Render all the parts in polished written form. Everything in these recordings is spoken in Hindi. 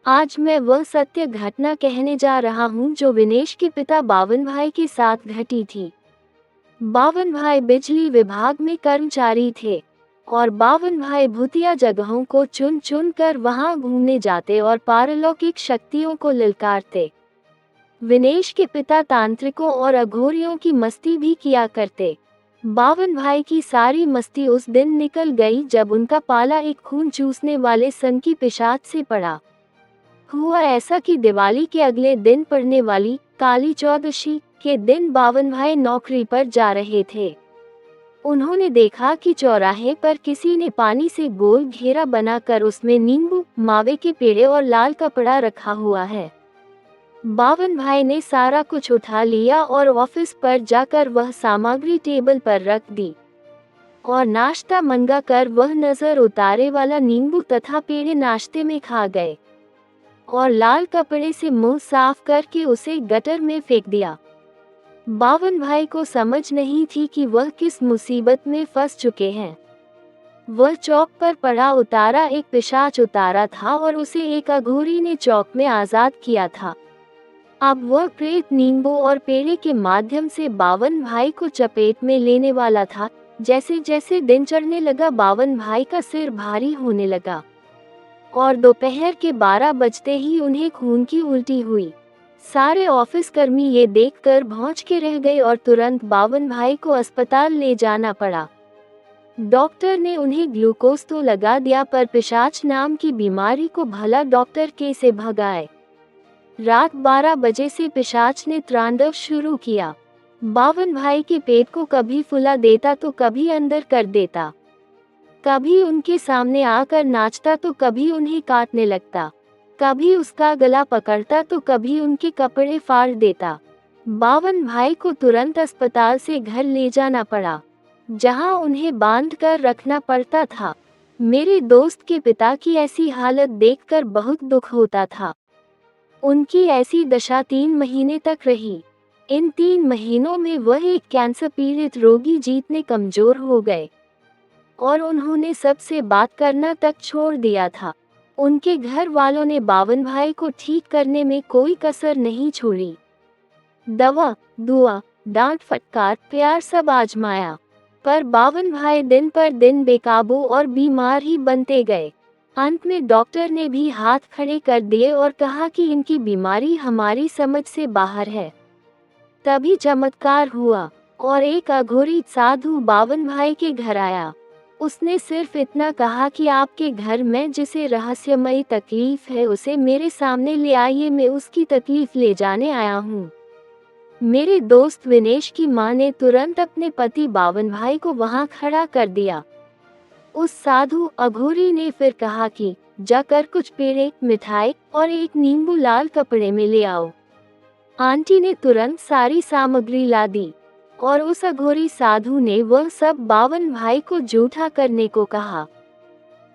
आज मैं वह सत्य घटना कहने जा रहा हूँ जो विनेश के पिता बावन भाई के साथ घटी थी। बावन भाई बिजली विभाग में कर्मचारी थे और बावन भाई भूतिया जगहों को चुन चुन कर वहां घूमने जाते और पारलौकिक शक्तियों को ललकारते। विनेश के पिता तांत्रिकों और अघोरियों की मस्ती भी किया करते। बावन भाई की सारी मस्ती उस दिन निकल गई जब उनका पाला एक खून चूसने वाले सनकी पिशाच से पड़ा। हुआ ऐसा कि दिवाली के अगले दिन पड़ने वाली काली चौदशी के दिन बावन भाई नौकरी पर जा रहे थे। उन्होंने देखा कि चौराहे पर किसी ने पानी से गोल घेरा बनाकर उसमें नींबू, मावे के पेड़े और लाल कपड़ा रखा हुआ है। बावन भाई ने सारा कुछ उठा लिया और ऑफिस पर जाकर वह सामग्री टेबल पर रख दी और नाश्ता मंगा कर वह नजर उतारे वाला नींबू तथा पेड़े नाश्ते में खा गए और लाल कपड़े से मुंह साफ करके उसे गटर में फेंक दिया। बावन भाई को समझ नहीं थी कि वह किस मुसीबत में फंस चुके हैं। वह चौक पर पड़ा उतारा एक पिशाच उतारा था और उसे एक अघोरी ने चौक में आजाद किया था। अब वह प्रेत नींबू और पेड़े के माध्यम से बावन भाई को चपेट में लेने वाला था। जैसे जैसे दिन चढ़ने लगा बावन भाई का सिर भारी होने लगा और दोपहर के 12 बजते ही उन्हें खून की उल्टी हुई। सारे ऑफिस कर्मी ये देखकर भौंच के रह गए और तुरंत बावन भाई को अस्पताल ले जाना पड़ा। डॉक्टर ने उन्हें ग्लूकोज तो लगा दिया पर पिशाच नाम की बीमारी को भला डॉक्टर कैसे भगाए। रात 12 बजे से पिशाच ने तांडव शुरू किया। बावन भाई के पेट को कभी फुला देता तो कभी अंदर कर देता, कभी उनके सामने आकर नाचता तो कभी उन्हें काटने लगता, कभी उसका गला पकड़ता तो कभी उनके कपड़े फाड़ देता। बावन भाई को तुरंत अस्पताल से घर ले जाना पड़ा, जहां उन्हें बांध कर रखना पड़ता था। मेरे दोस्त के पिता की ऐसी हालत देखकर बहुत दुख होता था। उनकी ऐसी दशा 3 महीने तक रही। इन 3 महीनों में वह एक कैंसर पीड़ित रोगी जीतने कमजोर हो गए और उन्होंने सबसे बात करना तक छोड़ दिया था। उनके घर वालों ने बावन भाई को ठीक करने में कोई कसर नहीं छोड़ी। दवा, दुआ, डांट फटकार, प्यार सब आजमाया, पर बावन भाई दिन पर दिन बेकाबू और बीमार ही बनते गए। अंत में डॉक्टर ने भी हाथ खड़े कर दिए और कहा कि इनकी बीमारी हमारी समझ से बाहर है। तभी चमत्कार हुआ और एक अघोरी साधु बावन भाई के घर आया। उसने सिर्फ इतना कहा कि आपके घर में जिसे रहस्यमयी तकलीफ है उसे मेरे सामने ले आइए, मैं उसकी तकलीफ ले जाने आया हूँ। मेरे दोस्त विनेश की मां ने तुरंत अपने पति बावन भाई को वहां खड़ा कर दिया। उस साधु अघोरी ने फिर कहा कि जाकर कुछ पेड़े, मिठाई और एक नींबू लाल कपड़े में ले आओ। आंटी ने तुरंत सारी सामग्री ला दी और उस अघोरी साधु ने वह सब बावन भाई को जूठा करने को कहा।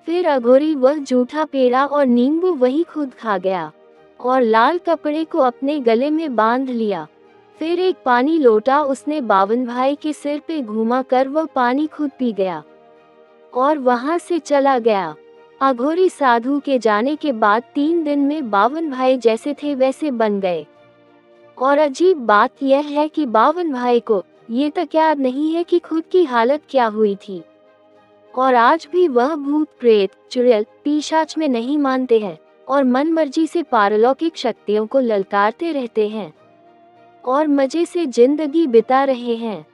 फिर अघोरी वह जूठा पेड़ा और नींबू वही खुद खा गया और लाल कपड़े को अपने गले में बांध लिया। फिर एक पानी लोटा उसने बावन भाई के सिर पे घुमा कर वह पानी खुद पी गया और वहां से चला गया। अघोरी साधु के जाने के बाद 3 दिन में बावन भाई जैसे थे वैसे बन गए। और अजीब बात यह है कि बावन भाई को ये तक याद नहीं है कि खुद की हालत क्या हुई थी और आज भी वह भूत प्रेत, चुड़ैल, पिशाच में नहीं मानते हैं और मन मर्जी से पारलौकिक शक्तियों को ललकारते रहते हैं और मजे से जिंदगी बिता रहे हैं।